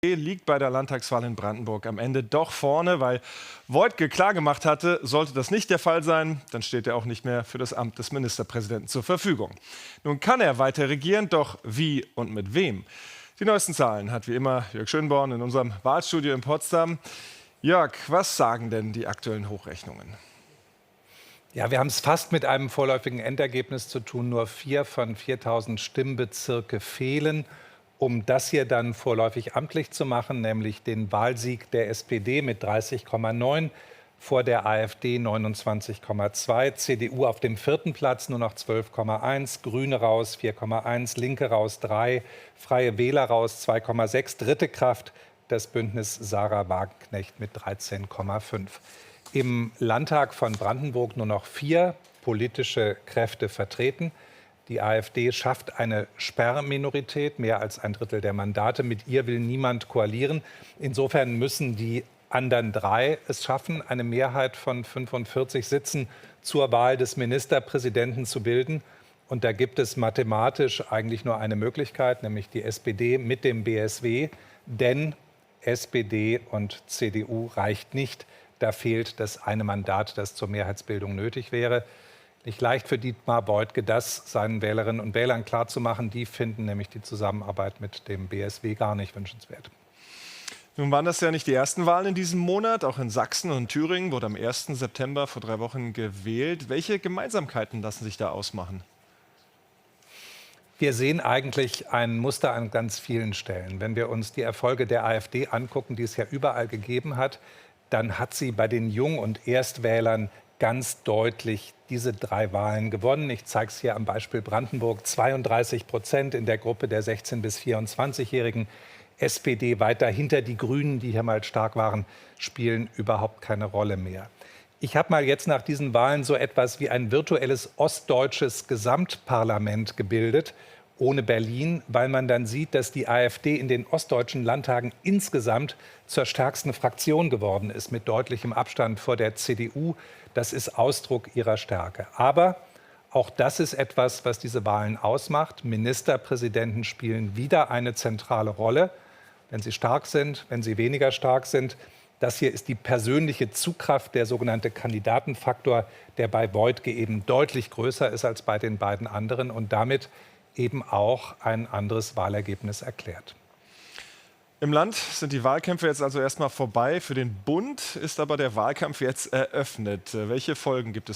Liegt bei der Landtagswahl in Brandenburg am Ende doch vorne, weil Woidke klargemacht hatte, sollte das nicht der Fall sein, dann steht er auch nicht mehr für das Amt des Ministerpräsidenten zur Verfügung. Nun kann er weiter regieren, doch wie und mit wem? Die neuesten Zahlen hat wie immer Jörg Schönborn in unserem Wahlstudio in Potsdam. Jörg, was sagen denn die aktuellen Hochrechnungen? Ja, wir haben es fast mit einem vorläufigen Endergebnis zu tun. Nur 4 von 4.000 Stimmbezirke fehlen, um das hier dann vorläufig amtlich zu machen, nämlich den Wahlsieg der SPD mit 30,9, vor der AfD 29,2, CDU auf dem 4. Platz nur noch 12,1, Grüne raus 4,1, Linke raus 3, Freie Wähler raus 2,6, dritte Kraft das Bündnis Sarah Wagenknecht mit 13,5. Im Landtag von Brandenburg nur noch 4 politische Kräfte vertreten. Die AfD schafft eine Sperrminorität, mehr als ein Drittel der Mandate. Mit ihr will niemand koalieren. Insofern müssen die anderen 3 es schaffen, eine Mehrheit von 45 Sitzen zur Wahl des Ministerpräsidenten zu bilden. Und da gibt es mathematisch eigentlich nur eine Möglichkeit, nämlich die SPD mit dem BSW. Denn SPD und CDU reicht nicht. Da fehlt das eine Mandat, das zur Mehrheitsbildung nötig wäre. Nicht leicht für Dietmar Woidke, das seinen Wählerinnen und Wählern klarzumachen. Die finden nämlich die Zusammenarbeit mit dem BSW gar nicht wünschenswert. Nun waren das ja nicht die ersten Wahlen in diesem Monat. Auch in Sachsen und Thüringen wurde am 1. September vor 3 Wochen gewählt. Welche Gemeinsamkeiten lassen sich da ausmachen? Wir sehen eigentlich ein Muster an ganz vielen Stellen. Wenn wir uns die Erfolge der AfD angucken, die es ja überall gegeben hat, dann hat sie bei den Jung- und Erstwählern ganz deutlich diese 3 Wahlen gewonnen. Ich zeige es hier am Beispiel Brandenburg. 32% in der Gruppe der 16- bis 24-Jährigen. SPD weiter hinter die Grünen, die hier mal stark waren, spielen überhaupt keine Rolle mehr. Ich habe mal jetzt nach diesen Wahlen so etwas wie ein virtuelles ostdeutsches Gesamtparlament gebildet, ohne Berlin, weil man dann sieht, dass die AfD in den ostdeutschen Landtagen insgesamt zur stärksten Fraktion geworden ist, mit deutlichem Abstand vor der CDU. Das ist Ausdruck ihrer Stärke. Aber auch das ist etwas, was diese Wahlen ausmacht. Ministerpräsidenten spielen wieder eine zentrale Rolle, wenn sie stark sind, wenn sie weniger stark sind. Das hier ist die persönliche Zugkraft, der sogenannte Kandidatenfaktor, der bei Woidke eben deutlich größer ist als bei den beiden anderen und damit eben auch ein anderes Wahlergebnis erklärt. Im Land sind die Wahlkämpfe jetzt also erstmal vorbei. Für den Bund ist aber der Wahlkampf jetzt eröffnet. Welche Folgen gibt es